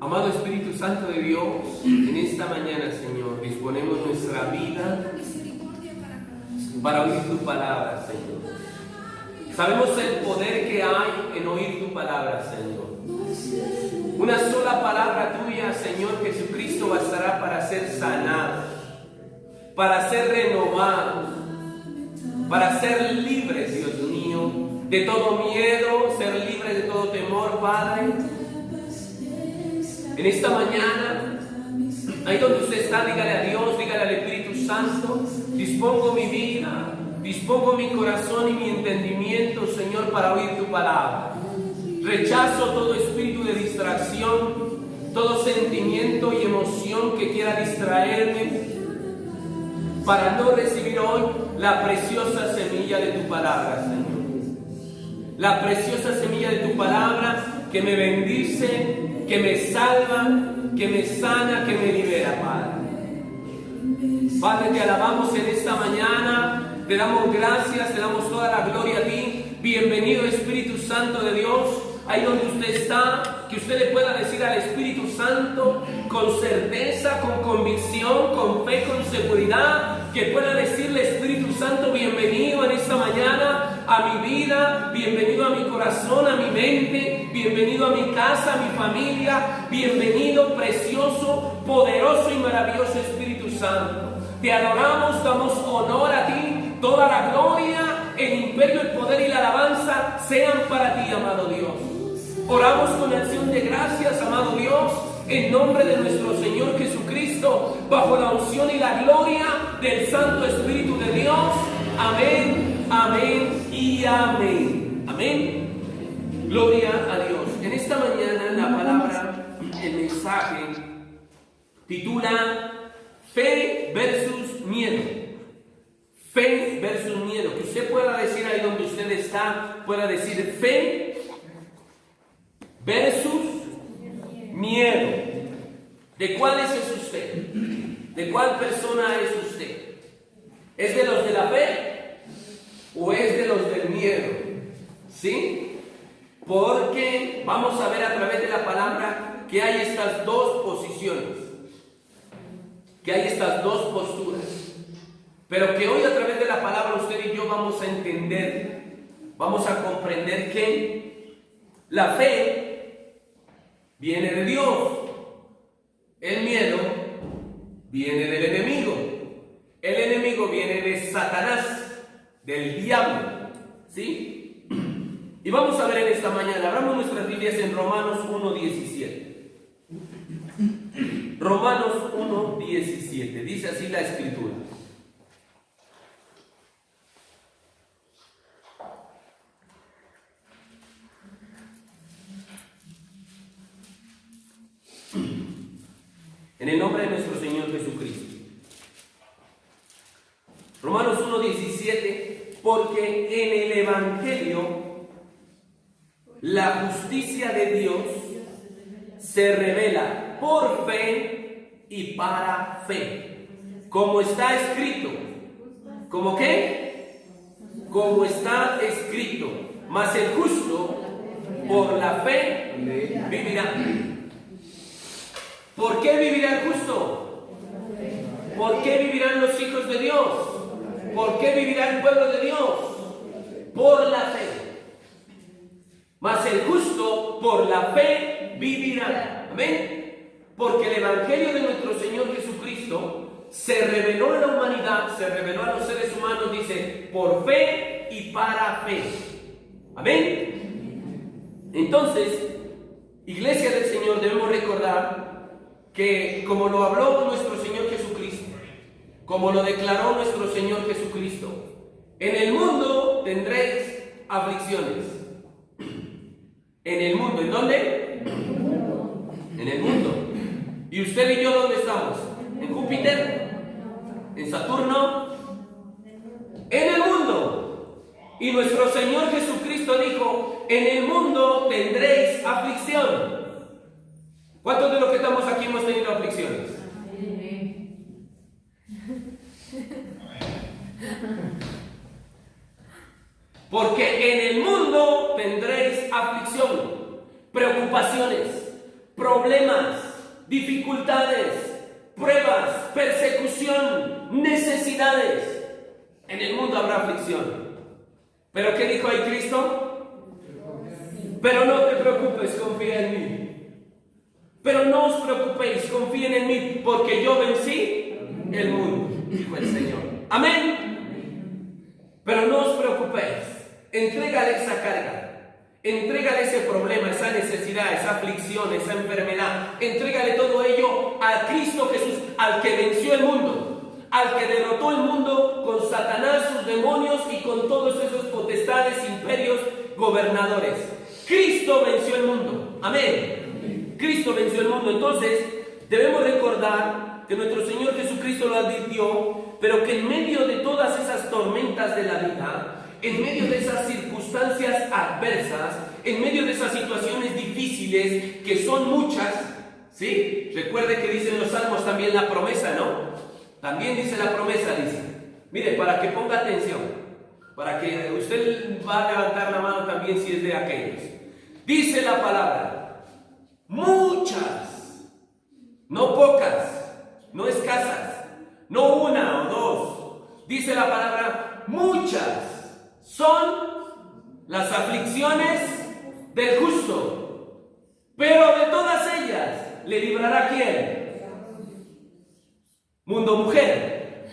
Amado Espíritu Santo de Dios, en esta mañana, Señor, disponemos nuestra vida para oír tu palabra, Señor. Sabemos el poder que hay en oír tu palabra, Señor. Una sola palabra tuya, Señor Jesucristo, bastará para ser sanados, para ser renovados, para ser libres, Dios mío, de todo miedo, ser libres de todo temor, Padre. En esta mañana, ahí donde usted está, dígale a Dios, dígale al Espíritu Santo: dispongo mi vida, dispongo mi corazón y mi entendimiento, Señor, para oír tu palabra. Rechazo todo espíritu de distracción, todo sentimiento y emoción que quiera distraerme, para no recibir hoy la preciosa semilla de tu palabra, Señor. La preciosa semilla de tu palabra que me bendice, que me salva, que me sana, que me libera, Padre. Padre, te alabamos en esta mañana, te damos gracias, te damos toda la gloria a ti. Bienvenido, Espíritu Santo de Dios. Ahí donde usted está, que usted le pueda decir al Espíritu Santo con certeza, con convicción, con fe, con seguridad, que pueda decirle: Espíritu Santo, bienvenido en esta mañana a mi vida, bienvenido a mi corazón, a mi mente, bienvenido a mi casa, a mi familia, bienvenido, precioso, poderoso y maravilloso Espíritu Santo. Te adoramos, damos honor a ti, toda la gloria, el imperio, el poder y la alabanza sean para ti, amado Dios. Oramos con acción de gracias, amado Dios, en nombre de nuestro Señor Jesucristo, bajo la unción y la gloria del Santo Espíritu de Dios. Amén, amén y amén. Amén. Gloria a Dios. En esta mañana la palabra, el mensaje, titula Fe versus miedo. Fe versus miedo. Que usted pueda decir ahí donde usted está, pueda decir fe versus miedo. ¿De cuál es usted? ¿De cuál persona es usted? ¿Es de los de la fe o es de los del miedo? ¿Sí? Porque vamos a ver a través de la palabra que hay estas dos posiciones, que hay estas dos posturas, pero que hoy a través de la palabra usted y yo vamos a entender, vamos a comprender que la fe viene de Dios, el miedo viene del enemigo, el enemigo viene de Satanás, del diablo, ¿sí? Y vamos a ver en esta mañana, abramos nuestras Biblias en Romanos 1:17. Romanos 1:17, dice así la Escritura. En el nombre de nuestro Señor Jesucristo. Romanos 1:17, porque en el Evangelio la justicia de Dios se revela por fe y para fe, como está escrito. ¿Cómo qué? Como está escrito, mas el justo por la fe vivirá. ¿Por qué vivirá el justo? ¿Por qué vivirán los hijos de Dios? ¿Por qué vivirá el pueblo de Dios? Por la fe. Mas el justo por la fe vivirá. Amén. Porque el Evangelio de nuestro Señor Jesucristo se reveló a la humanidad, se reveló a los seres humanos, dice, por fe y para fe. Amén. Entonces, Iglesia del Señor, debemos recordar que como lo habló nuestro Señor Jesucristo, como lo declaró nuestro Señor Jesucristo, en el mundo tendréis aflicciones. En el mundo, ¿en dónde? En el mundo. ¿Y usted y yo dónde estamos? ¿En Júpiter? ¿En Saturno? En el mundo. Y nuestro Señor Jesucristo dijo: en el mundo tendréis aflicción. ¿Cuántos de los que estamos aquí hemos tenido aflicciones? Porque en el mundo tendréis aflicción, preocupaciones, problemas, dificultades, pruebas, persecución, necesidades. En el mundo habrá aflicción. ¿Pero qué dijo ahí Cristo? Pero no te preocupes, confía en mí. Pero no os preocupéis, confíen en mí, porque yo vencí el mundo, dijo el Señor. Amén. Pero no os preocupéis, entrégale esa carga, entrégale ese problema, esa necesidad, esa aflicción, esa enfermedad, entrégale todo ello a Cristo Jesús, al que venció el mundo, al que derrotó el mundo con Satanás, sus demonios y con todos esos potestades, imperios, gobernadores. Cristo venció el mundo. Amén. Cristo venció el mundo. Entonces, debemos recordar que nuestro Señor Jesucristo lo advirtió, pero que en medio de todas esas tormentas de la vida, en medio de esas circunstancias adversas, en medio de esas situaciones difíciles, que son muchas, ¿sí? Recuerde que dicen los salmos también la promesa, ¿no? También dice la promesa, dice. Mire, para que ponga atención, para que usted va a levantar la mano también si es de aquellos. Dice la palabra, muchas, no pocas, no escasas, no una o dos. Dice la palabra, muchas son las aflicciones del justo, pero de todas ellas le librará ¿quién? Mundo mujer.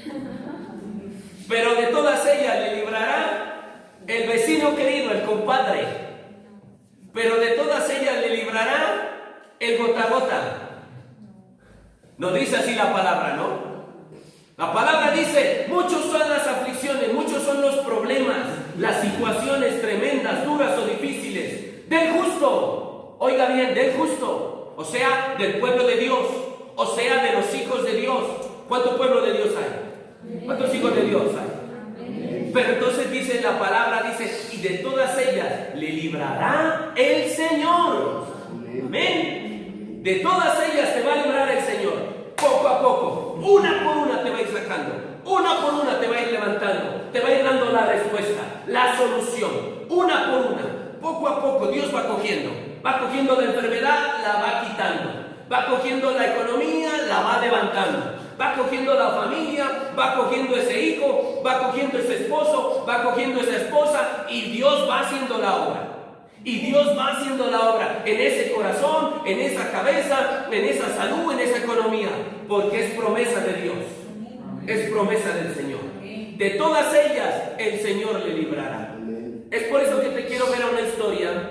Pero de todas ellas le librará el vecino querido, el compadre. Pero de todas ellas le librará el gota a gota. Nos dice así la palabra, ¿no? La palabra dice, muchos son las aflicciones, muchos son los problemas, las situaciones tremendas, duras o difíciles del justo. Oiga bien, del justo, o sea, del pueblo de Dios, o sea, de los hijos de Dios. ¿Cuánto pueblo de Dios hay? ¿Cuántos hijos de Dios hay? Pero entonces dice la palabra, dice, y de todas ellas le librará el Señor. Amén. De todas ellas te va a librar el Señor. Poco a poco, una por una te va a ir sacando, una por una te va a ir levantando, te va a ir dando la respuesta, la solución, una por una. Poco a poco Dios va cogiendo la enfermedad, la va quitando, va cogiendo la economía, la va levantando, va cogiendo la familia, va cogiendo ese hijo, va cogiendo ese esposo, va cogiendo esa esposa, y Dios va haciendo la obra. Y Dios va haciendo la obra en ese corazón, en esa cabeza, en esa salud, en esa economía, porque es promesa de Dios, es promesa del Señor. De todas ellas el Señor le librará. Es por eso que te quiero ver a una historia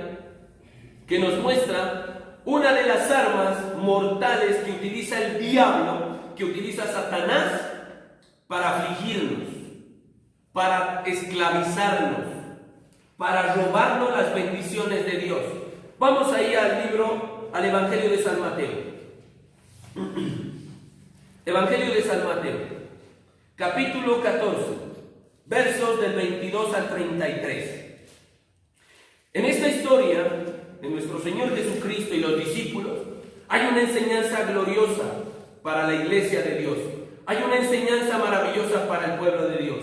que nos muestra una de las armas mortales que utiliza el diablo, que utiliza Satanás para afligirnos, para esclavizarnos, para robarnos las bendiciones de Dios. Vamos ahí al Evangelio de San Mateo. Evangelio de San Mateo, capítulo 14, versos del 22 al 33. En esta historia de nuestro Señor Jesucristo y los discípulos, hay una enseñanza gloriosa para la iglesia de Dios. Hay una enseñanza maravillosa para el pueblo de Dios.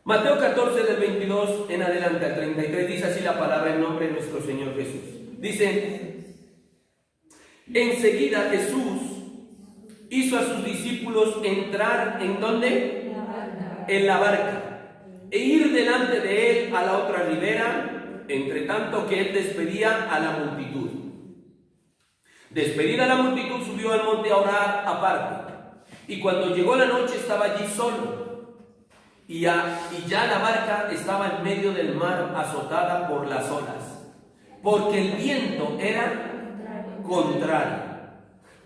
Mateo 14 del 22 en adelante al 33 dice así la palabra en nombre de nuestro Señor Jesús. Dice, enseguida Jesús hizo a sus discípulos entrar ¿en dónde? En la barca, e ir delante de él a la otra ribera, entre tanto que él despedía a la multitud. Despedida la multitud, subió al monte a orar aparte, y cuando llegó la noche estaba allí solo. Y ya la barca estaba en medio del mar, azotada por las olas, porque el viento era contrario.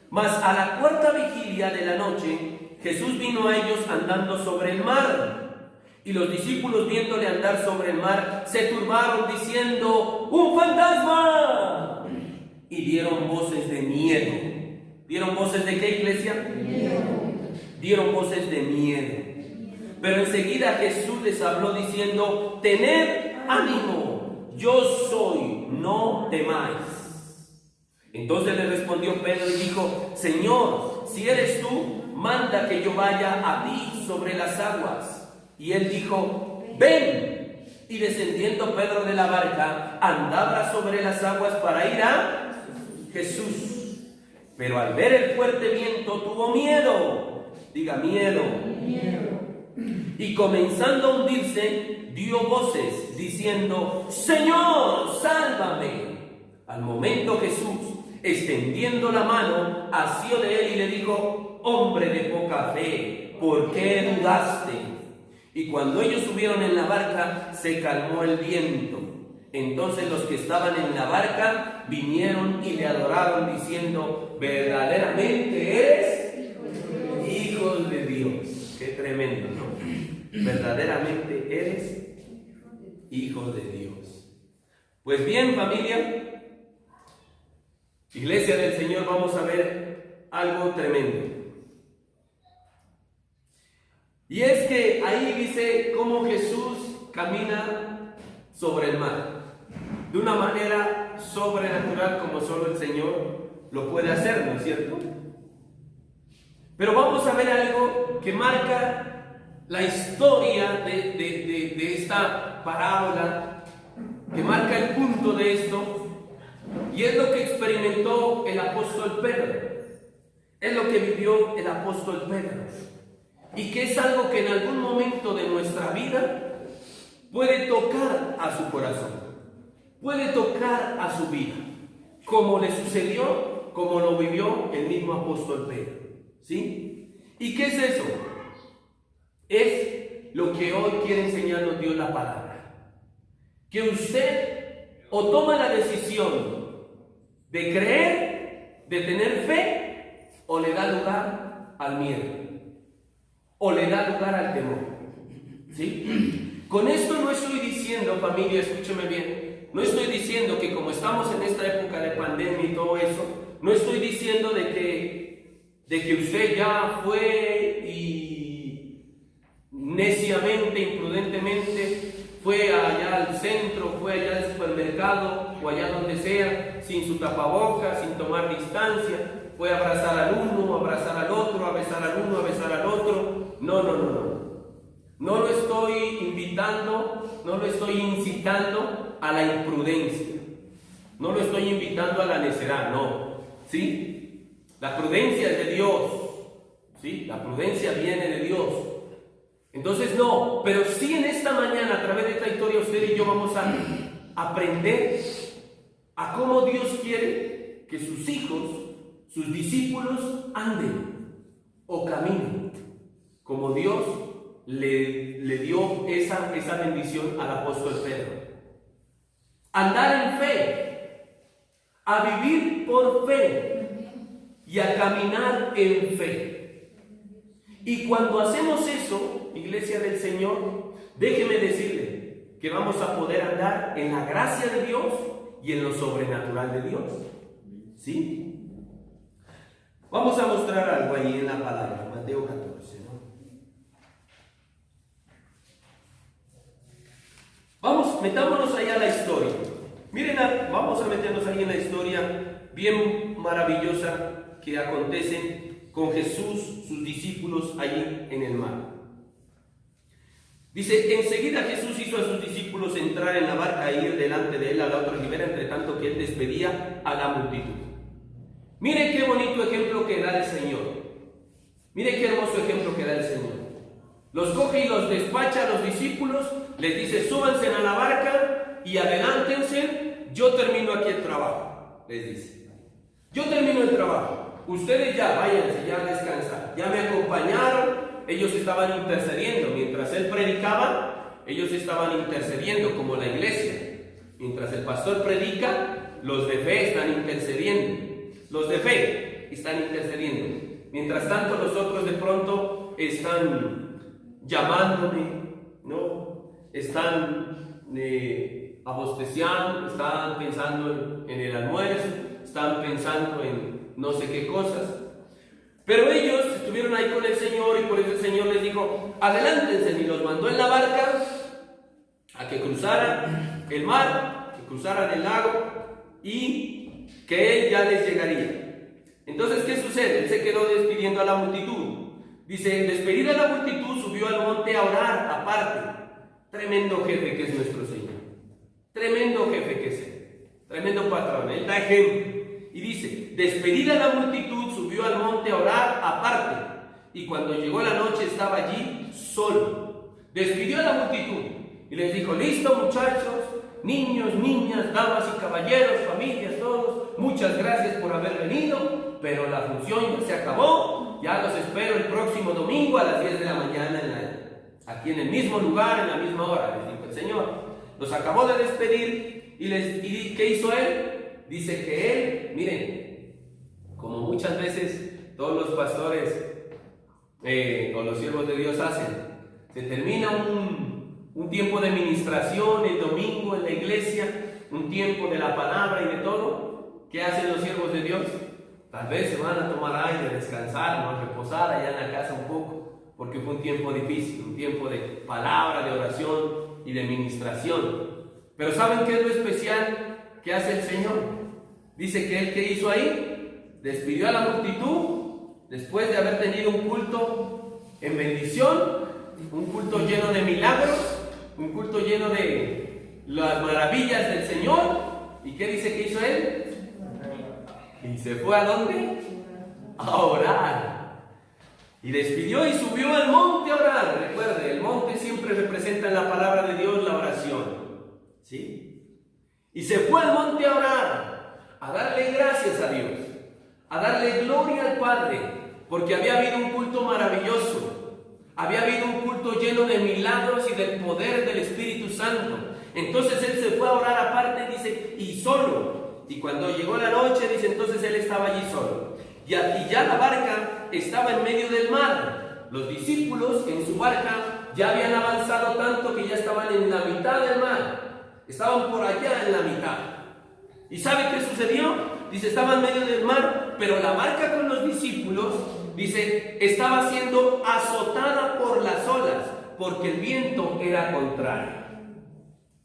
Mas a la cuarta vigilia de la noche, Jesús vino a ellos andando sobre el mar. Y los discípulos, viéndole andar sobre el mar, se turbaron diciendo, ¡un fantasma! Y dieron voces de miedo. ¿Dieron voces de qué, iglesia? Miedo. Dieron voces de miedo. Pero enseguida Jesús les habló diciendo, tened ánimo, yo soy, no temáis. Entonces le respondió Pedro y dijo, Señor, si eres tú, manda que yo vaya a ti sobre las aguas. Y él dijo, ven. Y descendiendo Pedro de la barca, andaba sobre las aguas para ir a Jesús. Pero al ver el fuerte viento tuvo miedo. Diga miedo. Y comenzando a hundirse, dio voces diciendo: Señor, sálvame. Al momento Jesús, extendiendo la mano, asió de él y le dijo: hombre de poca fe, ¿por qué dudaste? Y cuando ellos subieron en la barca, se calmó el viento. Entonces los que estaban en la barca vinieron y le adoraron diciendo: verdaderamente eres Hijo de Dios. Qué tremendo, ¿no? Verdaderamente eres Hijo de Dios. Pues bien, familia, Iglesia del Señor, vamos a ver algo tremendo. Y es que ahí dice cómo Jesús camina sobre el mar, de una manera sobrenatural como solo el Señor lo puede hacer, ¿no es cierto? Pero vamos a ver algo que marca la historia de esta parábola, que marca el punto de esto, y es lo que experimentó el apóstol Pedro, es lo que vivió el apóstol Pedro, y que es algo que en algún momento de nuestra vida puede tocar a su corazón, puede tocar a su vida, como le sucedió, como lo vivió el mismo apóstol Pedro, ¿sí? ¿Y qué es eso? Es lo que hoy quiere enseñarnos Dios la palabra. Que usted o toma la decisión de creer, de tener fe, o le da lugar al miedo, o le da lugar al temor. ¿Sí? Con esto no estoy diciendo, familia, escúcheme bien, no estoy diciendo que como estamos en esta época de pandemia y todo eso, no estoy diciendo de que usted ya fue y neciamente, imprudentemente, fue allá al centro, fue allá al supermercado o allá donde sea, sin su tapabocas, sin tomar distancia, fue a abrazar al uno, a abrazar al otro, a besar al uno, a besar al otro. No. No lo estoy invitando, no lo estoy incitando a la imprudencia. No lo estoy invitando a la necedad, no. ¿Sí? La prudencia es de Dios. ¿Sí? La prudencia viene de Dios. Entonces no, pero sí en esta mañana, a través de esta historia, usted y yo vamos a aprender a cómo Dios quiere que sus hijos, sus discípulos, anden o caminen, como Dios le dio esa bendición al apóstol Pedro. Andar en fe, a vivir por fe y a caminar en fe. Y cuando hacemos eso, Iglesia del Señor, déjeme decirle que vamos a poder andar en la gracia de Dios y en lo sobrenatural de Dios. ¿Sí? Vamos a mostrar algo ahí en la palabra, Mateo 14, ¿no? Metámonos allá a la historia. Miren, vamos a meternos ahí en la historia bien maravillosa que acontece con Jesús, sus discípulos allí en el mar. Dice: enseguida Jesús hizo a sus discípulos entrar en la barca e ir delante de él a la otra ribera, entre tanto que él despedía a la multitud. Mire qué bonito ejemplo que da el Señor. Mire qué hermoso ejemplo que da el Señor. Los coge y los despacha a los discípulos, les dice: súbanse a la barca y adelántense, yo termino aquí el trabajo. Les dice: yo termino el trabajo, ustedes ya váyanse, ya a descansar, ya me acompañaron. Ellos estaban intercediendo, mientras él predicaba, ellos estaban intercediendo como la iglesia. Mientras el pastor predica, los de fe están intercediendo. Los de fe están intercediendo. Mientras tanto, los otros de pronto están llamándome, ¿no? Están abosteciando, están pensando en el almuerzo, están pensando en no sé qué cosas. Pero ellos estuvieron ahí con el Señor y por eso el Señor les dijo: adelántense, y los mandó en la barca a que cruzaran el mar, que cruzaran el lago y que Él ya les llegaría. Entonces, ¿qué sucede? Él se quedó despidiendo a la multitud. Dice: despedida a la multitud, subió al monte a orar aparte. Tremendo jefe que es nuestro Señor. Tremendo jefe que es Él. Tremendo patrón. Él da ejemplo. Y dice: Despedida la multitud, subió al monte a orar aparte, y cuando llegó la noche estaba allí solo. Despidió a la multitud y les dijo: listo, muchachos, niños, niñas, damas y caballeros, familias, todos, muchas gracias por haber venido, pero la función ya se acabó. Ya los espero el próximo domingo a las 10 de la mañana aquí en el mismo lugar, en la misma hora, les dijo el Señor. Los acabó de despedir y ¿qué hizo él? Dice que él, miren, como muchas veces todos los pastores o los siervos de Dios hacen, se termina un tiempo de ministración el domingo en la iglesia, un tiempo de la palabra y de todo. ¿Qué hacen los siervos de Dios? Tal vez se van a tomar aire, descansar, ¿no? Reposar allá en la casa un poco, porque fue un tiempo difícil, un tiempo de palabra, de oración y de ministración. Pero ¿saben qué es lo especial que hace el Señor? Dice que él, ¿qué hizo ahí? Despidió a la multitud después de haber tenido un culto en bendición, un culto lleno de milagros, un culto lleno de las maravillas del Señor. ¿Y qué dice que hizo él? ¿Y se fue a dónde? A orar. Y despidió y subió al monte a orar. Recuerde, el monte siempre representa en la palabra de Dios la oración, ¿sí? Y se fue al monte a orar, a darle gracias a Dios, a darle gloria al Padre, porque había habido un culto maravilloso, había habido un culto lleno de milagros y del poder del Espíritu Santo. Entonces él se fue a orar aparte, dice, y solo. Y cuando llegó la noche, dice, entonces él estaba allí solo. Y ya la barca estaba en medio del mar. Los discípulos en su barca ya habían avanzado tanto que ya estaban en la mitad del mar. Estaban por allá en la mitad. ¿Y sabe qué sucedió? Dice, estaba en medio del mar, pero la barca con los discípulos, dice, estaba siendo azotada por las olas, porque el viento era contrario.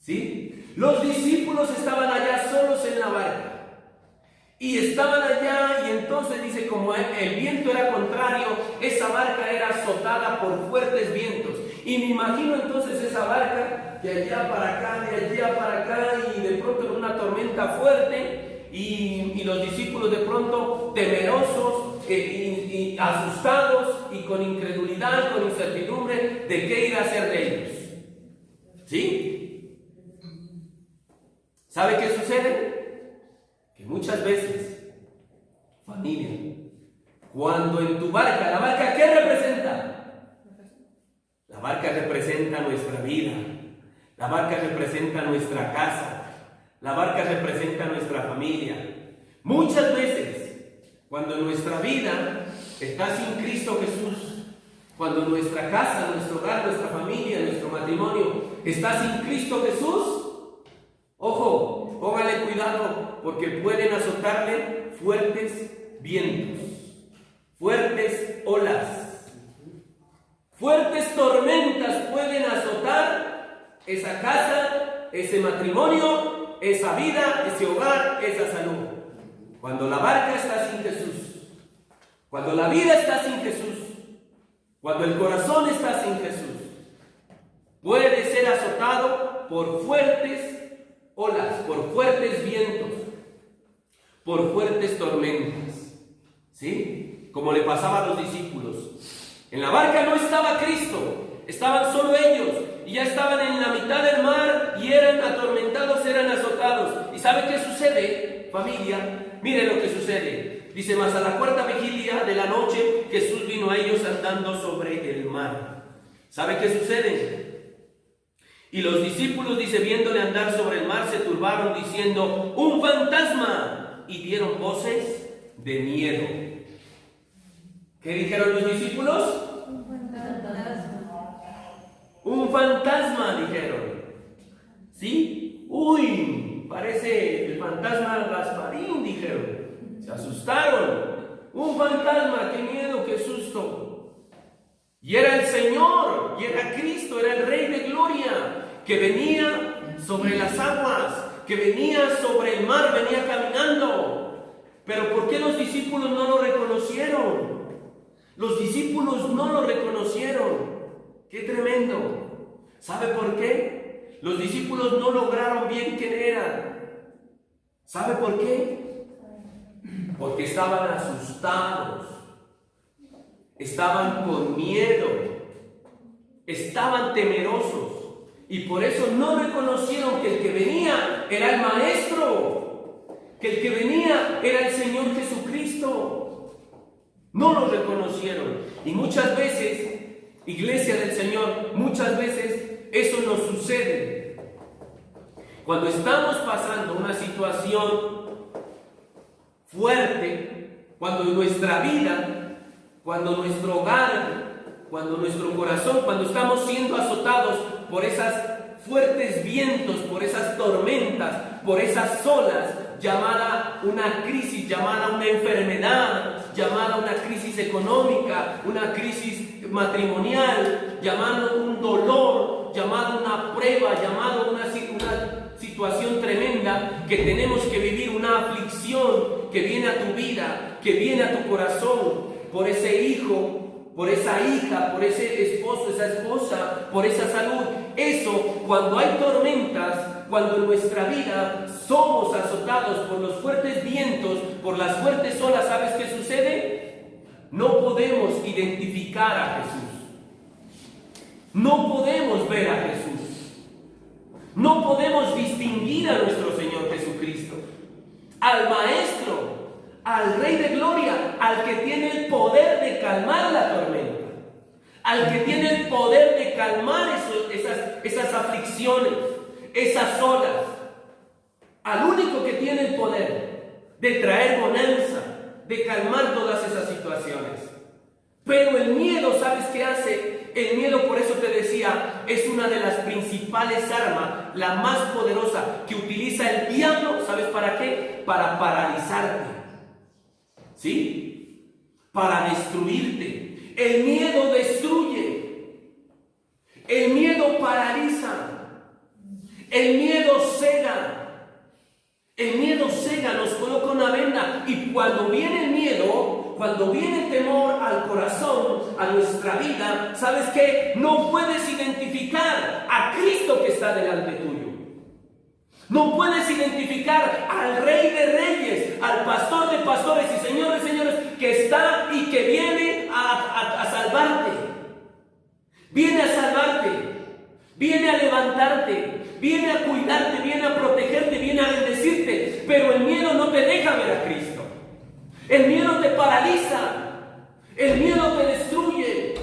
¿Sí? Los discípulos estaban allá solos en la barca. Y estaban allá, y entonces dice, como el viento era contrario, esa barca era azotada por fuertes vientos. Y me imagino entonces esa barca de allá para acá, de allá para acá, y de pronto en una tormenta fuerte, y los discípulos de pronto temerosos, y asustados, y con incredulidad, con incertidumbre de qué ir a hacer de ellos. ¿Sí? ¿Sabe qué sucede? Que muchas veces, familia, cuando en tu barca, ¿la barca qué representa? La barca representa nuestra vida, la barca representa nuestra casa, la barca representa nuestra familia. Muchas veces, cuando nuestra vida está sin Cristo Jesús, cuando nuestra casa, nuestro hogar, nuestra familia, nuestro matrimonio está sin Cristo Jesús, ojo, póngale cuidado, porque pueden azotarle fuertes vientos, fuertes olas, fuertes tormentas pueden azotar esa casa, ese matrimonio, esa vida, ese hogar, esa salud. Cuando la barca está sin Jesús, cuando la vida está sin Jesús, cuando el corazón está sin Jesús, puede ser azotado por fuertes olas, por fuertes vientos, por fuertes tormentas, ¿sí? Como le pasaba a los discípulos. En la barca no estaba Cristo, estaban solo ellos, y ya estaban en la mitad del mar, y eran atormentados, eran azotados. ¿Y sabe qué sucede, familia? Mire lo que sucede. Dice, mas a la cuarta vigilia de la noche, Jesús vino a ellos andando sobre el mar. ¿Sabe qué sucede? Y los discípulos, dice, viéndole andar sobre el mar, se turbaron diciendo, ¡un fantasma! Y dieron voces de miedo. ¿Qué dijeron los discípulos? Un fantasma. Un fantasma, dijeron. ¿Sí? ¡Uy! Parece el fantasma Gasparín, dijeron. Se asustaron. ¡Un fantasma! ¡Qué miedo, qué susto! Y era el Señor, y era Cristo, era el Rey de Gloria, que venía sobre las aguas, que venía sobre el mar, venía caminando. Pero ¿por qué los discípulos no lo reconocieron? Los discípulos no lo reconocieron. ¡Qué tremendo! ¿Sabe por qué? Los discípulos no lograron bien quién era. ¿Sabe por qué? porque estaban asustados, estaban con miedo, estaban temerosos y por eso no reconocieron que el que venía era el Maestro, que el que venía era el Señor Jesucristo. No lo reconocieron. Y muchas veces, Iglesia del Señor, muchas veces eso nos sucede. Cuando estamos pasando una situación fuerte, cuando en nuestra vida, cuando nuestro hogar, cuando nuestro corazón, cuando estamos siendo azotados por esas fuertes vientos, por esas tormentas, por esas olas, llamada una crisis, llamada una enfermedad, llamada una crisis económica, una crisis matrimonial, llamada un dolor, llamada una prueba, llamada una situación tremenda que tenemos que vivir, una aflicción que viene a tu vida, que viene a tu corazón, por ese hijo, por esa hija, por ese esposo, esa esposa, por esa salud. Eso, cuando hay tormentas, cuando en nuestra vida somos azotados por los fuertes vientos, por las fuertes olas, ¿sabes qué sucede? No podemos identificar a Jesús. No podemos ver a Jesús. No podemos distinguir a nuestro Señor Jesucristo, al Maestro, al Rey de Gloria, al que tiene el poder de calmar la tormenta, al que tiene el poder de calmar esas aflicciones, esas olas, al único que tiene el poder de traer bonanza, de calmar todas esas situaciones. Pero el miedo, ¿sabes qué hace? El miedo, por eso te decía, es una de las principales armas, la más poderosa que utiliza el diablo. ¿Sabes para qué? Para paralizarte. ¿Sí? Para destruirte. El miedo destruye. El miedo paraliza. El miedo cega. El miedo cega, nos coloca una venda. Y cuando viene el miedo, cuando viene el temor al corazón, a nuestra vida, ¿sabes qué? No puedes identificar a Cristo que está delante tuyo. No puedes identificar al Rey de Reyes, al Pastor de Pastores y Señor de Señores, que está y que viene a salvarte. Viene a salvarte, viene a levantarte, viene a cuidarte, viene a protegerte, viene a bendecirte. Pero el miedo no te deja ver a Cristo. El miedo te paraliza, el miedo te destruye.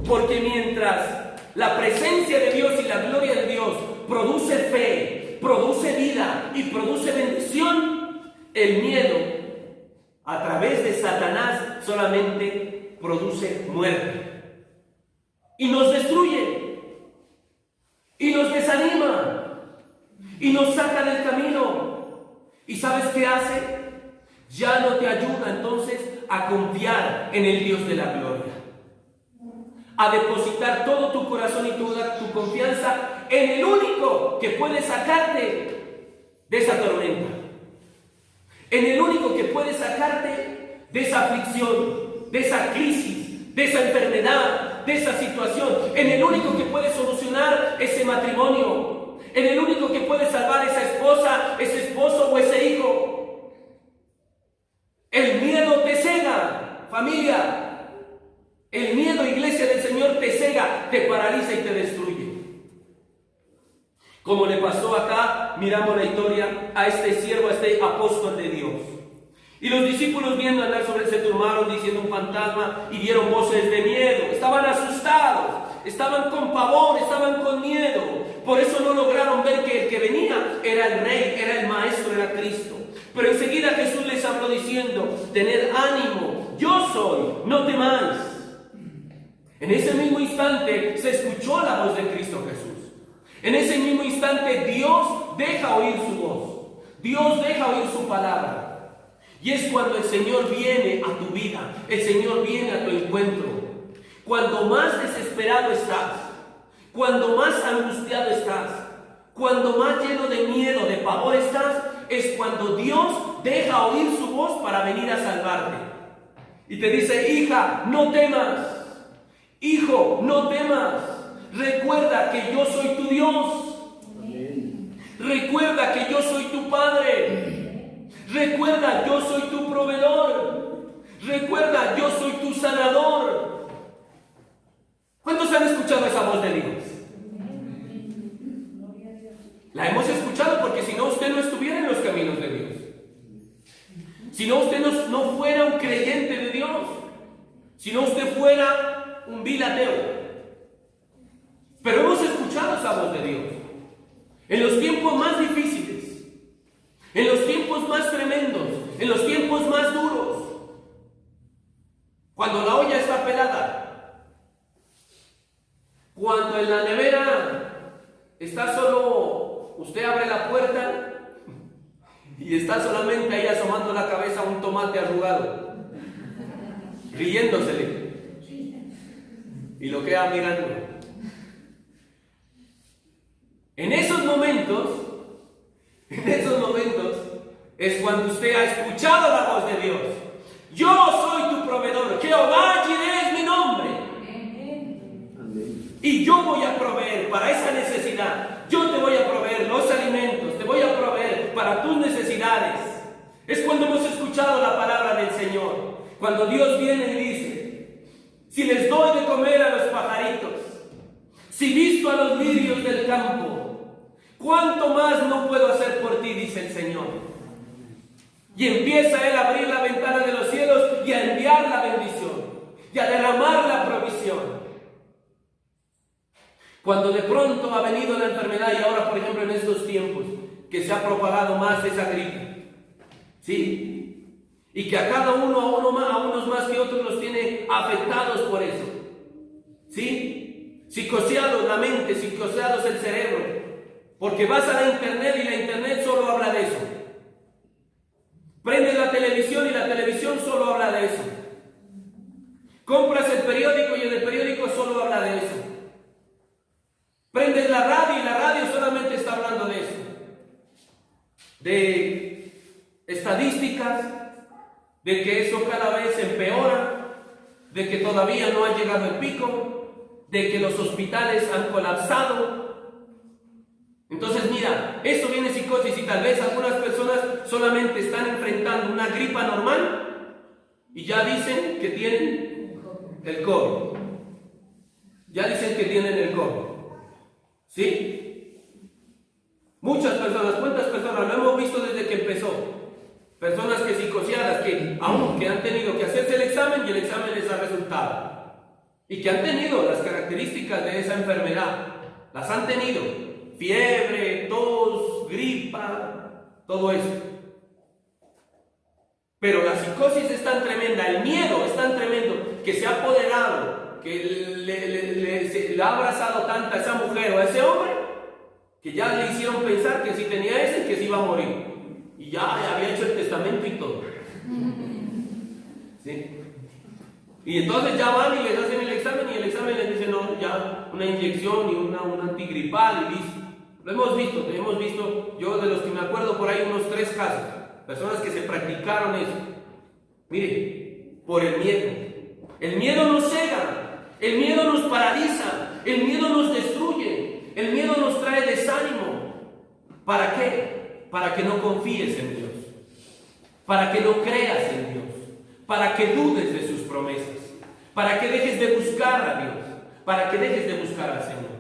Porque mientras la presencia de Dios y la gloria de Dios produce fe, produce vida y produce bendición, el miedo a través de Satanás solamente produce muerte y nos destruye y nos desanima y nos saca del camino. ¿Y sabes qué hace? Ya no te ayuda entonces a confiar en el Dios de la gloria, a depositar todo tu corazón y tu confianza en el único que puede sacarte de esa tormenta, en el único que puede sacarte de esa aflicción, de esa crisis, de esa enfermedad, de esa situación, en el único que puede solucionar ese matrimonio, en el único que puede salvar esa esposa, ese esposo o ese hijo. El miedo te cega, familia. El miedo, iglesia del Señor, te cega, te paraliza y te destruye. Como le pasó acá, miramos la historia a este siervo, a este apóstol de Dios. Y los discípulos viendo andar sobre él se turbaron diciendo un fantasma y dieron voces de miedo. Estaban asustados, estaban con pavor, estaban con miedo. Por eso no lograron ver que el que venía era el Rey, era el Maestro, era Cristo. Pero enseguida Jesús les habló diciendo: tened ánimo, yo soy, no temáis. En ese mismo instante se escuchó la voz de Cristo Jesús. En ese mismo instante Dios deja oír su voz. Dios deja oír su palabra. Y es cuando el Señor viene a tu vida, el Señor viene a tu encuentro. Cuando más desesperado estás, cuando más angustiado estás, cuando más lleno de miedo, de pavor estás, es cuando Dios deja oír su voz para venir a salvarte. Y te dice: hija, no temas. Hijo, no temas. Recuerda que yo soy tu Dios. Recuerda que yo soy tu Padre. Recuerda, yo soy tu proveedor. Recuerda, yo soy tu sanador. ¿Cuántos han escuchado esa voz de Dios? La hemos escuchado porque si no, usted no estuviera en los caminos de Dios. Si no, usted no fuera un creyente de Dios. Si no, usted fuera un vil ateo. Pero hemos escuchado esa voz de Dios. En los tiempos más difíciles, en los tiempos más tremendos, en los tiempos más duros, cuando la olla está pelada, cuando en la nevera está solo, usted abre la puerta y está solamente ahí asomando la cabeza un tomate arrugado, riéndosele, y lo queda mirando. En esos momentos es cuando usted ha escuchado la voz de Dios. Yo soy tu proveedor, Jehová Jireh es mi nombre. Y yo voy a proveer para esa necesidad. Yo te voy a proveer los alimentos, te voy a proveer para tus necesidades. Es cuando hemos escuchado la palabra del Señor. Cuando Dios viene y dice, si les doy de comer a los pajaritos, si visto a los lirios del campo, ¿cuánto más no puedo hacer por ti? Dice el Señor. Y empieza Él a abrir la ventana de los cielos y a enviar la bendición y a derramar la provisión. Cuando de pronto ha venido la enfermedad, y ahora por ejemplo en estos tiempos que se ha propagado más esa gripe, ¿sí? Y que a cada uno, a unos más que otros los tiene afectados por eso, ¿sí? Psicoseados la mente, psicoseados el cerebro, porque vas a la internet y la internet solo habla de eso. Prendes la televisión y la televisión solo habla de eso. Compras el periódico y en el periódico solo habla de eso. Prendes la radio y la radio solamente está hablando de eso. De estadísticas, de que eso cada vez empeora, de que todavía no ha llegado el pico, de que los hospitales han colapsado. Entonces mira, eso viene psicosis y tal vez algunas personas solamente están enfrentando una gripa normal y ya dicen que tienen el COVID. Ya dicen que tienen el COVID. ¿Sí? Muchas personas, ¿cuántas personas? Lo hemos visto desde que empezó. Personas que psicoseadas, que aunque han tenido que hacerse el examen y el examen les ha resultado. Y que han tenido las características de esa enfermedad. Las han tenido. Fiebre, tos, gripa, todo eso. Pero la psicosis es tan tremenda, el miedo es tan tremendo que se ha apoderado, que le ha abrazado tanta a esa mujer o a ese hombre, que ya le hicieron pensar que si tenía ese, que se iba a morir. Y ya había hecho el testamento y todo. ¿Sí? Y entonces ya van y les hacen el examen y el examen les dice, no, ya una inyección y un antigripal y listo. Lo hemos visto, yo de los que me acuerdo por ahí unos 3 casos, personas que se practicaron eso. Mire, por el miedo. El miedo nos cega, el miedo nos paraliza, el miedo nos destruye, el miedo nos trae desánimo. ¿Para qué? Para que no confíes en Dios, para que no creas en Dios, para que dudes de sus promesas, para que dejes de buscar a Dios, para que dejes de buscar al Señor.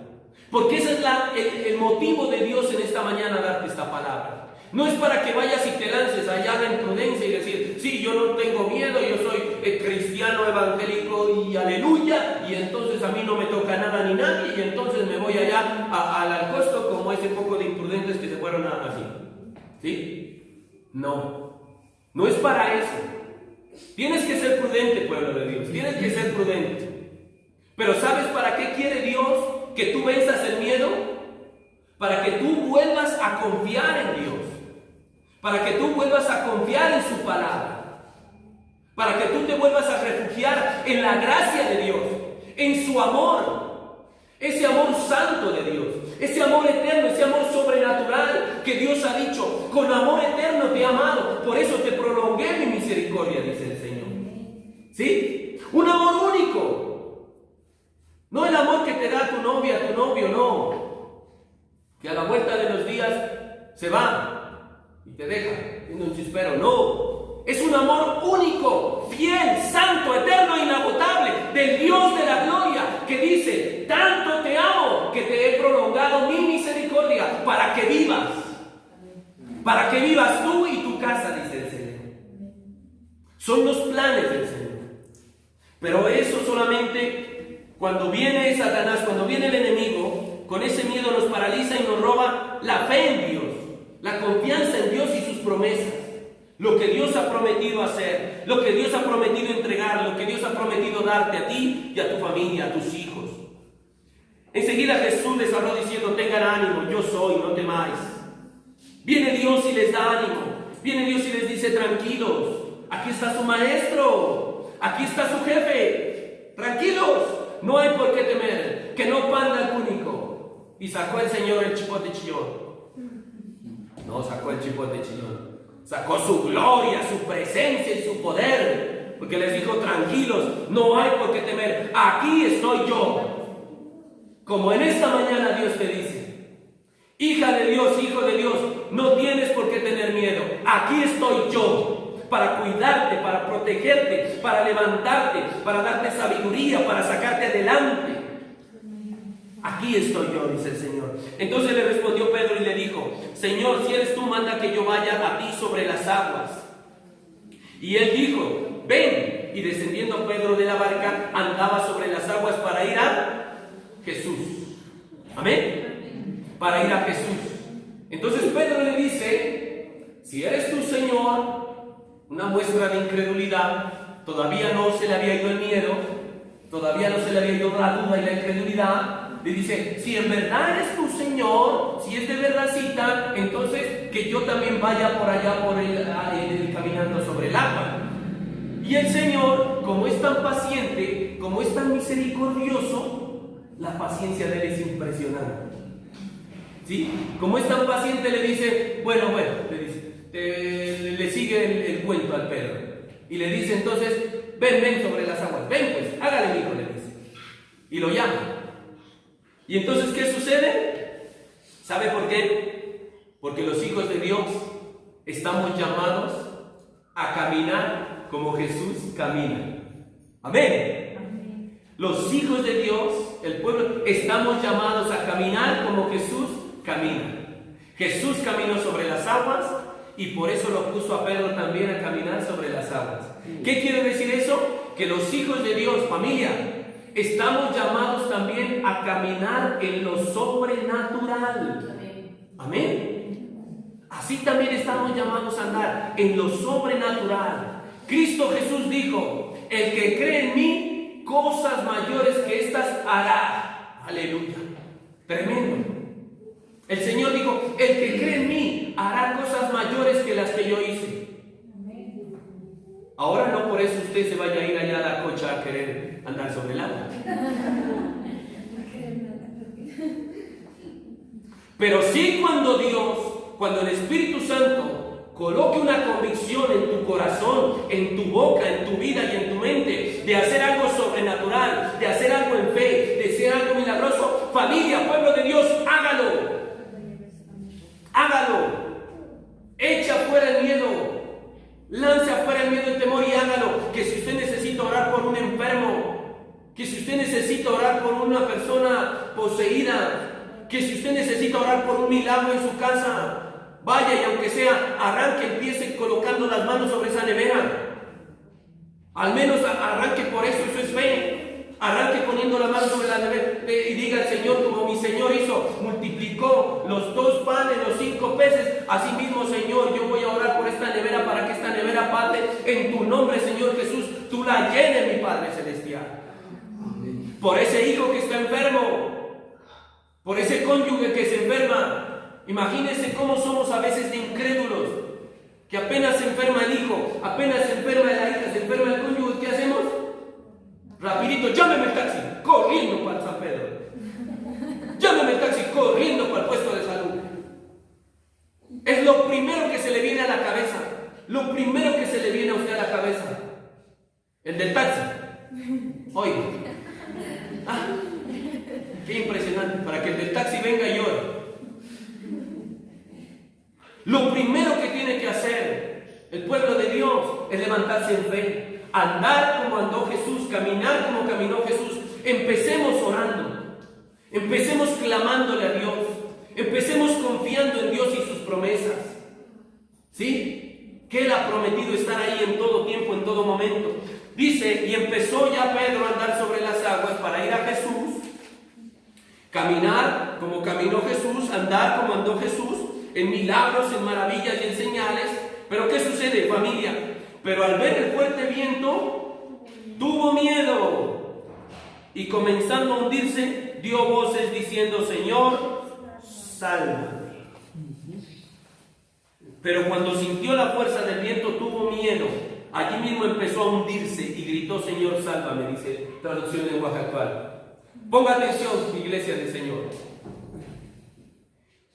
Porque ese es el motivo de Dios en esta mañana darte esta palabra. No es para que vayas y te lances allá de imprudencia y decir, sí, yo no tengo miedo, yo soy cristiano evangélico y aleluya, y entonces a mí no me toca nada ni nadie, y entonces me voy allá al Alcosto como ese poco de imprudentes que se fueron así. ¿Sí? No, no es para eso. Tienes que ser prudente, pueblo de Dios, tienes que ser prudente. Pero ¿sabes para qué quiere Dios que tú venzas el miedo? Para que tú vuelvas a confiar en Dios, para que tú vuelvas a confiar en su palabra, para que tú te vuelvas a refugiar en la gracia de Dios, en su amor, ese amor santo de Dios, ese amor eterno, ese amor sobrenatural que Dios ha dicho, con amor eterno te he amado, por eso te prolongué mi misericordia, dice el Señor. ¿Sí? Un amor único. No el amor que te da tu novia, tu novio, no. Que a la vuelta de los días se va y te deja, siendo un chispero. No. para que vivas tú y tu casa, dice el Señor. Son los planes del Señor. Pero eso solamente cuando viene Satanás, cuando viene el enemigo, con ese miedo nos paraliza y nos roba la fe en Dios, la confianza en Dios y sus promesas. Lo que Dios ha prometido hacer, lo que Dios ha prometido entregar, lo que Dios ha prometido darte a ti y a tu familia, a tus hijos. Enseguida Jesús les habló diciendo: tengan ánimo, yo soy, no temáis. Viene Dios y les da ánimo. Viene Dios y les dice: tranquilos, aquí está su maestro, aquí está su jefe, tranquilos, no hay por qué temer, que no panda el cúnico. Y sacó el Señor el chipote chillón. No sacó el chipote chillón, sacó su gloria, su presencia y su poder, porque les dijo: tranquilos, no hay por qué temer, aquí estoy yo. Como en esta mañana Dios te dice: hija de Dios, hijo de Dios, no tienes por qué tener miedo, aquí estoy yo, para cuidarte, para protegerte, para levantarte, para darte sabiduría, para sacarte adelante. Aquí estoy yo, dice el Señor. Entonces le respondió Pedro y le dijo: Señor, si eres tú, manda que yo vaya a ti sobre las aguas. Y él dijo: ven. Y descendiendo Pedro de la barca, andaba sobre las aguas para ir a Jesús. Amén. Para ir a Jesús. Entonces Pedro le dice: si eres tú, Señor, una muestra de incredulidad. Todavía no se le había ido el miedo, todavía no se le había ido la duda y la incredulidad. Le dice: si en verdad eres tu Señor, si es de verdadcita, entonces que yo también vaya por allá por el caminando sobre el agua. Y el Señor, como es tan paciente, como es tan misericordioso, la paciencia de él es impresionante. ¿Sí? Como es tan paciente, le dice: bueno, le dice, le sigue el cuento al Pedro. Y le dice entonces: ven sobre las aguas, ven pues, hágale, mi hijo, le dice. Y lo llama. ¿Y entonces qué sucede? ¿Sabe por qué? Porque los hijos de Dios estamos llamados a caminar como Jesús camina. Amén. Amén. Los hijos de Dios, el pueblo, estamos llamados a caminar como Jesús camina. Jesús caminó sobre las aguas y por eso lo puso a Pedro también a caminar sobre las aguas. ¿Qué quiere decir eso? Que los hijos de Dios, familia, estamos llamados también a caminar en lo sobrenatural. Amén. Así también estamos llamados a andar en lo sobrenatural. Cristo Jesús dijo: el que cree en mí, cosas mayores que estas hará. Aleluya. Tremendo. El Señor dijo: el que cree en mí hará cosas mayores que las que yo hice. Ahora no por eso usted se vaya a ir allá a la cocha a querer andar sobre el agua. Pero sí, cuando el Espíritu Santo coloque una convicción en tu corazón, en tu boca, en tu vida y en tu mente, de hacer algo sobrenatural, de hacer algo en fe, de hacer algo milagroso, familia, pueblo de Dios, hágalo. Hágalo. Echa fuera el miedo. Lance afuera el miedo y el temor y hágalo. Que si usted necesita orar por un enfermo, que si usted necesita orar por una persona poseída, que si usted necesita orar por un milagro en su casa, vaya y aunque sea, arranque, empiece colocando las manos sobre esa nevera. Al menos arranque por eso es fe. Arranque poniendo la mano sobre la nevera y diga al Señor: como mi Señor hizo, multiplicó los 2 panes, los 5 peces, así mismo, Señor, yo voy a orar por esta nevera para que esta nevera, Padre, en tu nombre, Señor Jesús, tú la llenes, mi Padre Celestial. Por ese hijo que está enfermo, por ese cónyuge que se enferma. Imagínense cómo somos a veces de incrédulos, que apenas se enferma el hijo, apenas se enferma la hija, se enferma el cónyuge, ¿qué hacemos? Rapidito, llámeme el taxi, corriendo para San Pedro. Llámeme el taxi, corriendo para el puesto de salud. Es lo primero que se le viene a la cabeza. Lo primero que se le viene a usted a la cabeza. El del taxi. Oiga. Qué impresionante. Para que el del taxi venga y llore. Lo primero que tiene que hacer el pueblo de Dios es levantarse en fe. Andar como andó Jesús, caminar como caminó Jesús. Empecemos orando, empecemos clamándole a Dios, empecemos confiando en Dios y sus promesas. ¿Sí? Que Él ha prometido estar ahí en todo tiempo, en todo momento. Dice, y empezó ya Pedro a andar sobre las aguas para ir a Jesús, caminar como caminó Jesús, andar como andó Jesús, en milagros, en maravillas y en señales. Pero ¿qué sucede, familia? Pero al ver el fuerte viento, tuvo miedo y comenzando a hundirse, dio voces diciendo, Señor, sálvame. Pero cuando sintió la fuerza del viento, tuvo miedo. Allí mismo empezó a hundirse y gritó, Señor, sálvame, dice traducción de lenguaje actual. Ponga atención, iglesia del Señor.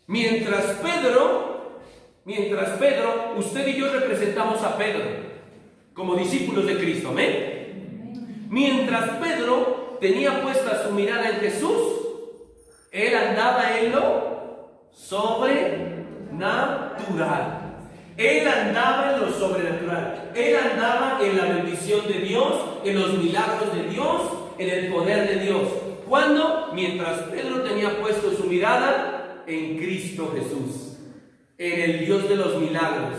Mientras Pedro, usted y yo representamos a Pedro como discípulos de Cristo, amén. Mientras Pedro tenía puesta su mirada en Jesús, él andaba en lo sobrenatural. Él andaba en lo sobrenatural. Él andaba en la bendición de Dios, en los milagros de Dios, en el poder de Dios. ¿Cuándo? Mientras Pedro tenía puesto su mirada en Cristo Jesús, en el Dios de los milagros,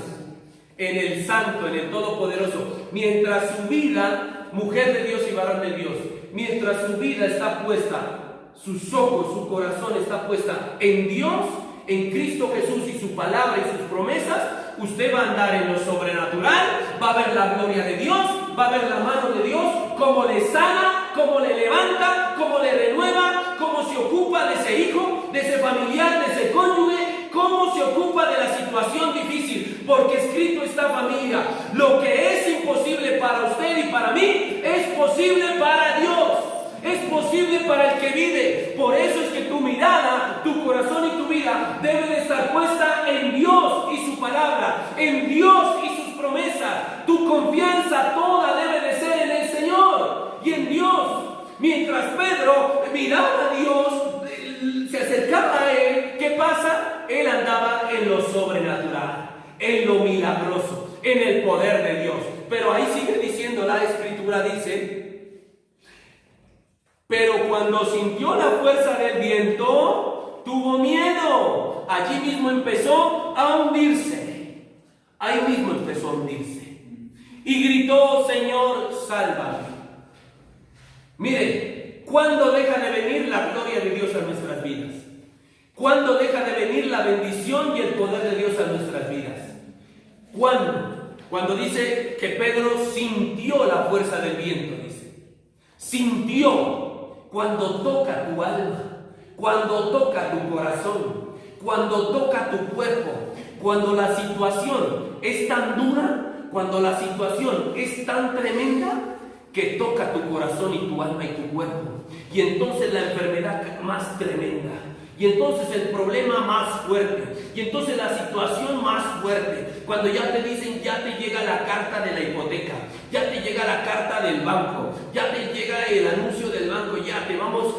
en el Santo, en el Todopoderoso. Mientras su vida, mujer de Dios y varón de Dios, mientras su vida está puesta, sus ojos, su corazón está puesta en Dios, en Cristo Jesús y su palabra y sus promesas, usted va a andar en lo sobrenatural, va a ver la gloria de Dios, va a ver la mano de Dios, cómo le sana, cómo le levanta, cómo le renueva, cómo se ocupa de ese hijo, de ese familiar, de ese cónyuge, cómo se ocupa de la situación difícil, porque escrito está, familia, lo que es imposible para usted y para mí, es posible para Dios. Es posible para el que vive. Por eso es que tu mirada, tu corazón y tu vida debe de estar puesta en Dios y su palabra, en Dios y sus promesas. Tu confianza toda debe de ser en el Señor y en Dios. Mientras Pedro miraba a Dios, se acercaba a Él, ¿qué pasa? Él andaba en lo sobrenatural, en lo milagroso, en el poder de Dios. Pero ahí sigue diciendo la Escritura, dice... Pero cuando sintió la fuerza del viento, tuvo miedo. Allí mismo empezó a hundirse. Ahí mismo empezó a hundirse. Y gritó, Señor, sálvame. Mire, ¿cuándo deja de venir la gloria de Dios a nuestras vidas? ¿Cuándo deja de venir la bendición y el poder de Dios a nuestras vidas? ¿Cuándo? Cuando dice que Pedro sintió la fuerza del viento, dice. Sintió. Cuando toca tu alma, cuando toca tu corazón, cuando toca tu cuerpo, cuando la situación es tan dura, cuando la situación es tan tremenda, que toca tu corazón y tu alma y tu cuerpo. Y entonces la enfermedad más tremenda. Y entonces el problema más fuerte. Y entonces la situación más fuerte. Cuando ya te dicen, ya te llega la carta de la hipoteca, ya te llega la carta del banco, ya te llega el anuncio del banco, ya te vamos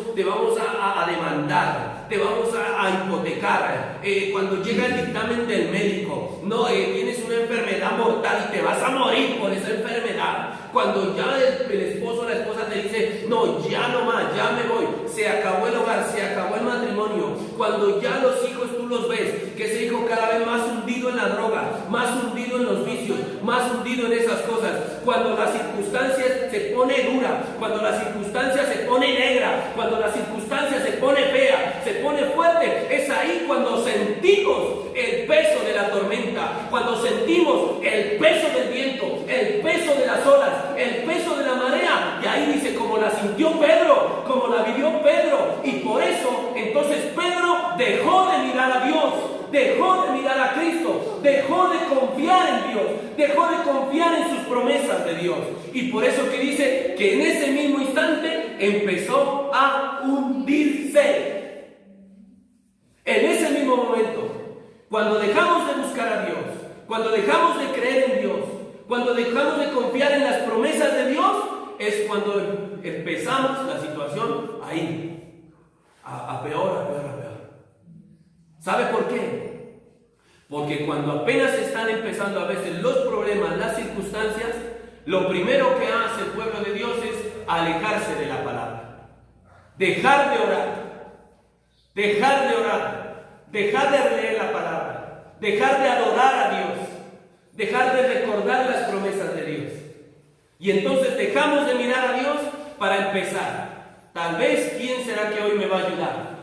a demandar, te vamos a hipotecar. Cuando llega el dictamen del médico, no, tienes una enfermedad mortal y te vas a morir por esa enfermedad. Cuando ya el esposo o la esposa te dice, no, ya no más, ya me voy, se acabó el hogar, se acabó el matrimonio. Cuando ya los hijos tú los ves, que ese hijo cada vez más hundido en la droga, más hundido en los vicios, más hundido en esas cosas. Cuando la circunstancia se pone dura, cuando la circunstancia se pone negra, cuando la circunstancia se pone fea, se pone fuerte, es ahí cuando sentimos el peso de la tormenta, cuando sentimos el peso del viento, el peso de las olas, el peso de la marea. Y ahí dice, como la sintió Pedro, como la vivió Pedro. Y por eso entonces Pedro dejó de mirar a Dios, dejó de mirar a Cristo, dejó de confiar en Dios, dejó de confiar en sus promesas de Dios. Y por eso que dice que en ese mismo instante empezó a hundirse. En ese mismo momento, cuando dejamos de buscar a Dios, cuando dejamos de creer en Dios, cuando dejamos de confiar en las promesas de Dios, es cuando empezamos la situación ahí, a peor. ¿Sabe por qué? Porque cuando apenas están empezando a veces los problemas, las circunstancias, lo primero que hace el pueblo de Dios es alejarse de la palabra, dejar de orar, dejar de leer la palabra, dejar de adorar a Dios. dejar de recordar las promesas de Dios. Y entonces dejamos de mirar a Dios para empezar. Tal vez, ¿quién será que hoy me va a ayudar?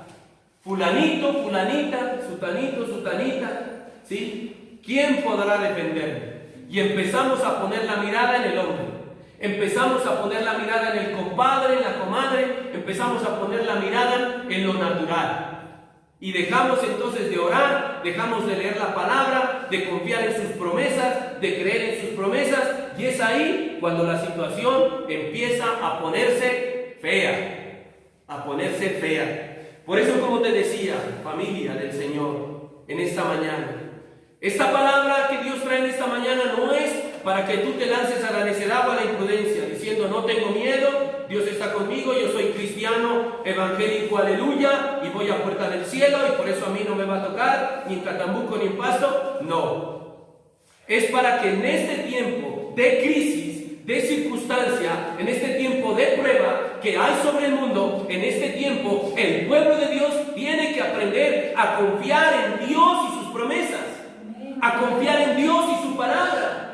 Fulanito, fulanita, sutanito, sutanita, ¿sí? ¿Quién podrá defenderme? Y empezamos a poner la mirada en el hombre. Empezamos a poner la mirada en el compadre, en la comadre. Empezamos a poner la mirada en lo natural. Y dejamos entonces de orar, dejamos de leer la palabra, de confiar en sus promesas, de creer en sus promesas. Y es ahí cuando la situación empieza a ponerse fea. A ponerse fea. Por eso, como te decía, familia del Señor, en esta mañana, esta palabra que Dios trae en esta mañana no es para que tú te lances a la necedad o a la imprudencia, diciendo no tengo miedo, Dios está conmigo, yo soy cristiano, evangélico, aleluya, y voy a puerta del cielo, y por eso a mí no me va a tocar, ni en Catambuco, ni en Pasto. No. Es para que en este tiempo de crisis, de circunstancia, en este tiempo de prueba que hay sobre el mundo, en este tiempo el pueblo de Dios tiene que aprender a confiar en Dios y sus promesas, a confiar en Dios y su palabra,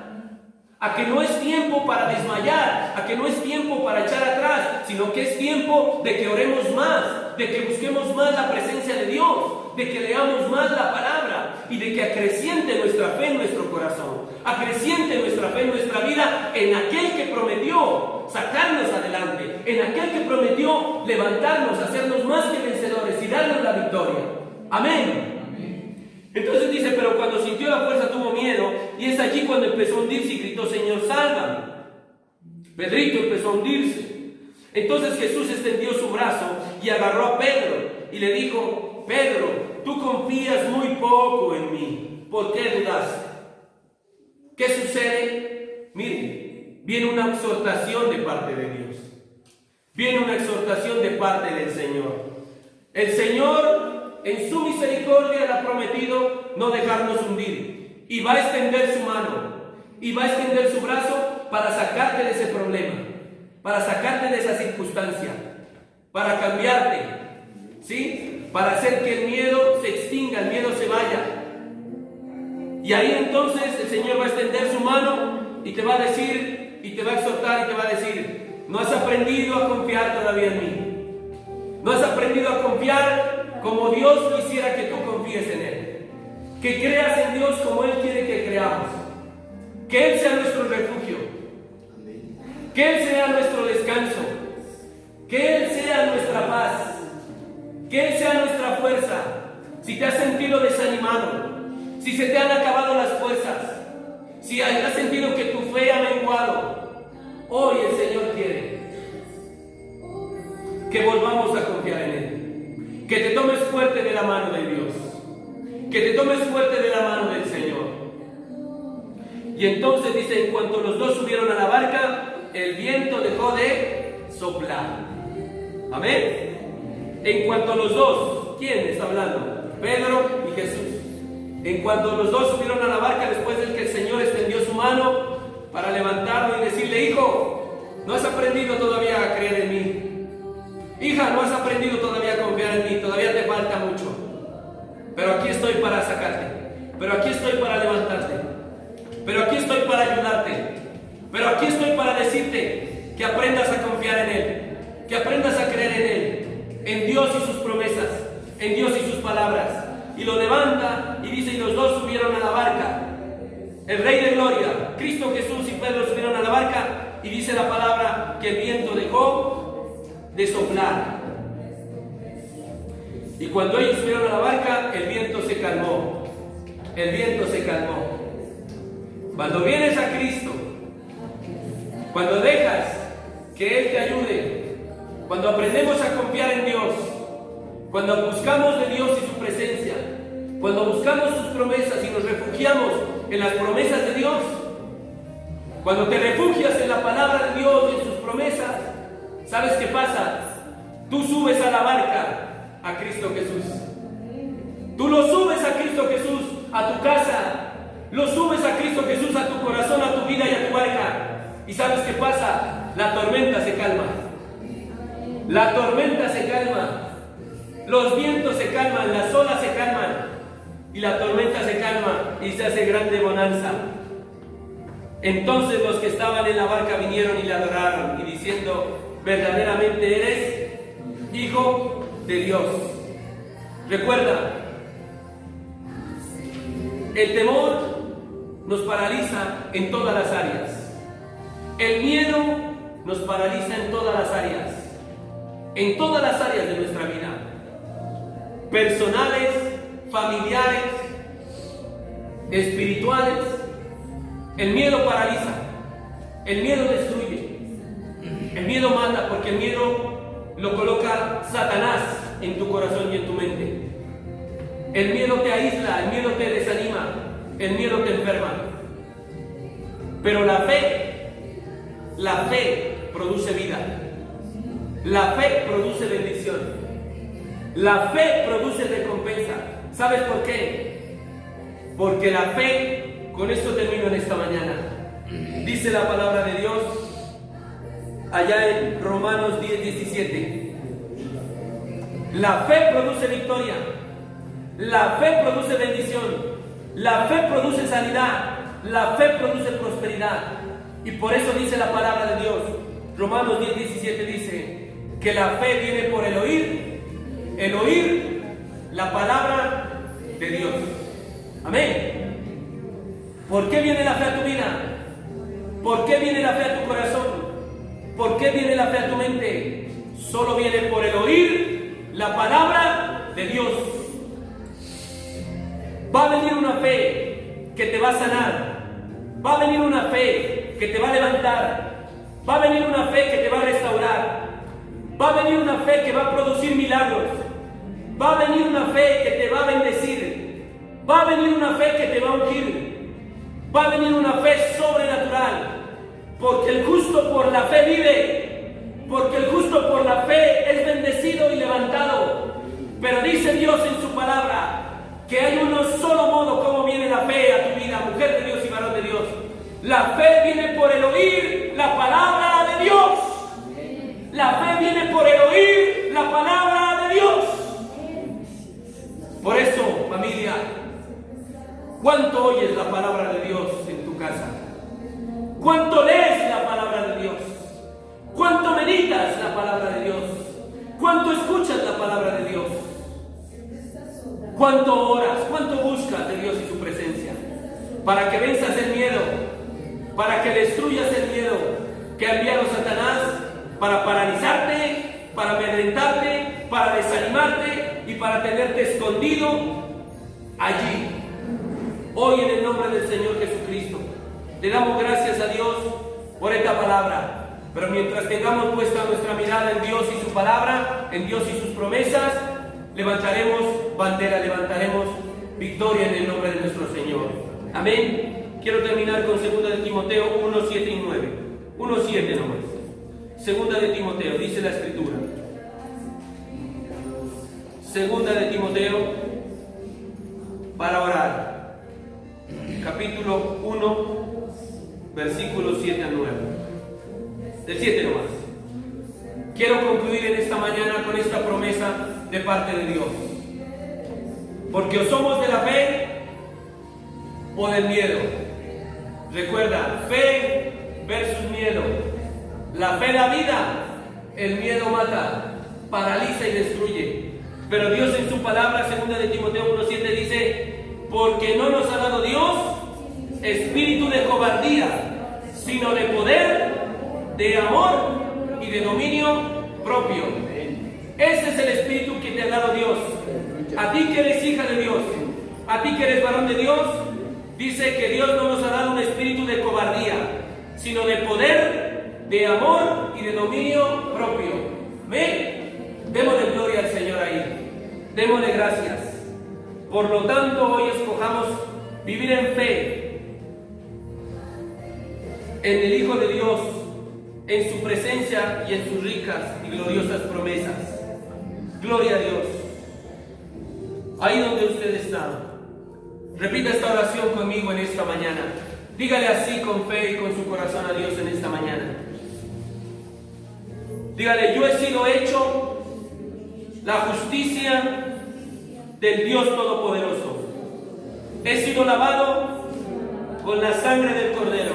a que no es tiempo para desmayar, a que no es tiempo para echar atrás, sino que es tiempo de que oremos más, de que busquemos más la presencia de Dios, de que leamos más la palabra y de que acreciente nuestra fe en nuestro corazón, acreciente nuestra fe en nuestra vida en aquel que prometió sacarnos adelante, en aquel que prometió levantarnos, hacernos más que vencedores y darnos la victoria. Amén. Entonces dice, pero cuando sintió la fuerza tuvo miedo, y es allí cuando empezó a hundirse y gritó, Señor, sálvame. Pedrito empezó a hundirse. Entonces Jesús extendió su brazo y agarró a Pedro y le dijo, Pedro, tú confías muy poco en mí, ¿por qué dudaste? ¿Qué sucede? Miren, viene una exhortación de parte de Dios. Viene una exhortación de parte del Señor. El Señor, en su misericordia, le ha prometido no dejarnos hundir. Y va a extender su mano. Y va a extender su brazo para sacarte de ese problema. Para sacarte de esa circunstancia. Para cambiarte. ¿Sí? Para hacer que el miedo se extinga, el miedo se vaya. Y ahí entonces el Señor va a extender su mano y te va a decir, y te va a exhortar y te va a decir, no has aprendido a confiar todavía en mí. No has aprendido a confiar como Dios quisiera que tú confíes en Él. Que creas en Dios como Él quiere que creamos. Que Él sea nuestro refugio. Que Él sea nuestro descanso. Que Él sea nuestra paz. Que Él sea nuestra fuerza. Si te has sentido desanimado, si se te han acabado las fuerzas, si has sentido que tu fe ha menguado, hoy el Señor quiere que volvamos a confiar en Él. Que te tomes fuerte de la mano de Dios. Que te tomes fuerte de la mano del Señor. Y entonces dice, en cuanto los dos subieron a la barca, el viento dejó de soplar. Amén. En cuanto los dos, ¿quién está hablando? Pedro y Jesús. En cuanto los dos subieron a la barca, después de que el Señor extendió su mano para levantarlo y decirle, hijo, no has aprendido todavía a creer en mí. Hija, no has aprendido todavía a confiar en mí, todavía te falta mucho. Pero aquí estoy para sacarte. Pero aquí estoy para levantarte. Pero aquí estoy para ayudarte. Pero aquí estoy para decirte que aprendas a confiar en Él. Que aprendas a creer en Él. En Dios y sus promesas. En Dios y sus palabras. Y lo levanta y dice, y los dos subieron a la barca. El Rey de Gloria, Cristo Jesús y Pedro subieron a la barca y dice la palabra que el viento dejó de soplar. Y cuando ellos subieron a la barca, el viento se calmó. El viento se calmó. Cuando vienes a Cristo, cuando dejas que Él te ayude, cuando aprendemos a confiar en Dios, cuando buscamos de Dios y su presencia, cuando buscamos sus promesas y nos refugiamos en las promesas de Dios, cuando te refugias en la palabra de Dios y en sus promesas, ¿sabes qué pasa? Tú subes a la barca a Cristo Jesús. Tú lo subes a Cristo Jesús a tu casa, lo subes a Cristo Jesús a tu corazón, a tu vida y a tu barca. ¿Y sabes qué pasa? La tormenta se calma. La tormenta se calma. Los vientos se calman, las olas se calman y la tormenta se calma y se hace grande bonanza. Entonces los que estaban en la barca vinieron y le adoraron, y diciendo: verdaderamente eres Hijo de Dios. Recuerda, el temor nos paraliza en todas las áreas. El miedo nos paraliza en todas las áreas. En todas las áreas de nuestra vida. Personales, familiares, espirituales. El miedo paraliza. El miedo destruye. El miedo mata, porque el miedo lo coloca Satanás en tu corazón y en tu mente. El miedo te aísla, el miedo te desanima, el miedo te enferma. Pero la fe produce vida. La fe produce bendición. La fe produce recompensa. ¿Sabes por qué? Porque la fe, con esto termino en esta mañana. Dice la palabra de Dios allá en Romanos 10:17. La fe produce victoria. La fe produce bendición. La fe produce sanidad. La fe produce prosperidad. Y por eso dice la palabra de Dios. Romanos 10:17 dice que la fe viene por el oír la palabra de Dios. Amén. ¿Por qué viene la fe a tu vida? ¿Por qué viene la fe a tu corazón? ¿Por qué viene la fe a tu mente? Solo viene por el oír la palabra de Dios. Va a venir una fe que te va a sanar. Va a venir una fe que te va a levantar. Va a venir una fe que te va a restaurar. Va a venir una fe que va a producir milagros. Va a venir una fe que te va a bendecir. Va a venir una fe que te va a ungir. Va a venir una fe sobrenatural. Porque el justo por la fe vive. Porque el justo por la fe es bendecido y levantado. Pero dice Dios en su palabra que hay un solo modo como viene la fe a tu vida, mujer de Dios y varón de Dios. La fe viene por el oír la palabra de Dios. La fe viene por el oír la palabra de Dios. Por eso, familia, ¿cuánto oyes la palabra de Dios en tu casa? ¿Cuánto lees la palabra de Dios? ¿Cuánto meditas la palabra de Dios? ¿Cuánto escuchas la palabra de Dios? ¿Cuánto oras? ¿Cuánto buscas de Dios y su presencia? Para que venzas el miedo, para que destruyas el miedo que ha enviado Satanás para paralizarte, para amedrentarte, para desanimarte y para tenerte escondido allí. Hoy, en el nombre del Señor Jesucristo, le damos gracias a Dios por esta palabra. Pero mientras tengamos puesta nuestra mirada en Dios y su palabra, en Dios y sus promesas, levantaremos bandera, levantaremos victoria en el nombre de nuestro Señor. Amén. Quiero terminar con 2 de Timoteo 1, 7 y 9. 1, 7 nomás. 2 de Timoteo, dice la Escritura. 2 de Timoteo, para orar. Capítulo 1, versículos 7 al 9. Del 7 nomás. Quiero concluir en esta mañana con esta promesa de parte de Dios. Porque o somos de la fe o del miedo. Recuerda, fe versus miedo. La fe da vida, el miedo mata, paraliza y destruye. Pero Dios en su palabra, 2 de Timoteo 1:7 dice: porque no nos ha dado Dios espíritu de cobardía, sino de poder, de amor y de dominio propio. Ese es el espíritu que te ha dado Dios. A ti que eres hija de Dios, a ti que eres varón de Dios, dice que Dios no nos ha dado un espíritu de cobardía, sino de poder, de amor y de dominio propio. ¿Amén? Démosle gloria al Señor ahí. Démosle gracias. Por lo tanto, hoy escojamos vivir en fe, en el Hijo de Dios, en su presencia y en sus ricas y gloriosas promesas. Gloria a Dios. Ahí donde usted está, repita esta oración conmigo en esta mañana. Dígale así con fe y con su corazón a Dios en esta mañana. Dígale: yo he sido hecho la justicia del Dios Todopoderoso. He sido lavado con la sangre del Cordero.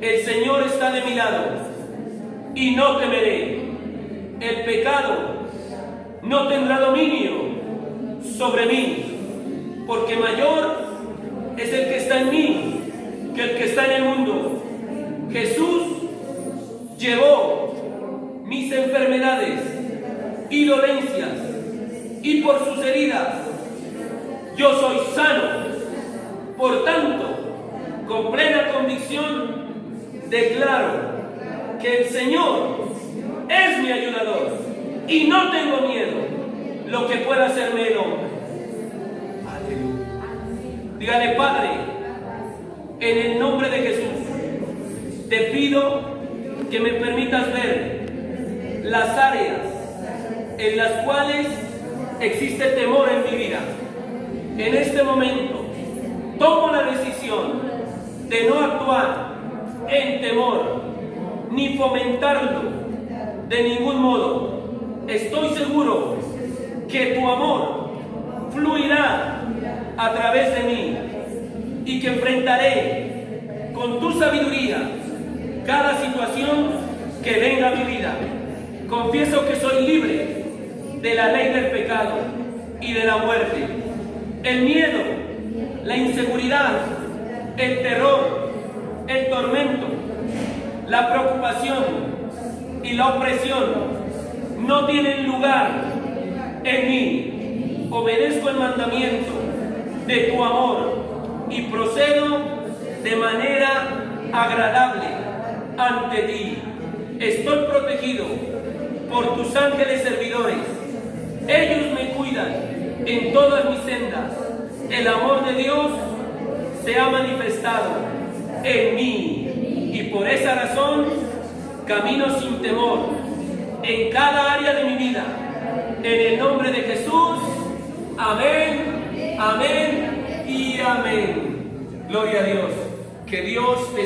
El Señor está de mi lado y no temeré. El pecado no tendrá dominio sobre mí, porque mayor es el que está en mí que el que está en el mundo. Jesús llevó mis enfermedades y dolencias, y por sus heridas yo soy sano. Por tanto, con plena convicción, declaro que el Señor es mi ayudador y no tengo miedo lo que pueda hacerme el hombre. Aleluya. Dígale: Padre, en el nombre de Jesús, te pido que me permitas ver las áreas en las cuales existe temor en mi vida. En este momento tomo la decisión de no actuar en temor ni fomentarlo de ningún modo. Estoy seguro que tu amor fluirá a través de mí y que enfrentaré con tu sabiduría cada situación que venga a mi vida. Confieso que soy libre de la ley del pecado y de la muerte. El miedo, la inseguridad, el terror, el tormento, la preocupación y la opresión no tienen lugar en mí. Obedezco el mandamiento de tu amor y procedo de manera agradable ante ti. Estoy protegido por tus ángeles servidores. Ellos me cuidan en todas mis sendas. El amor de Dios se ha manifestado en mí y por esa razón camino sin temor en cada área de mi vida. En el nombre de Jesús, amén, amén y amén. Gloria a Dios. Que Dios te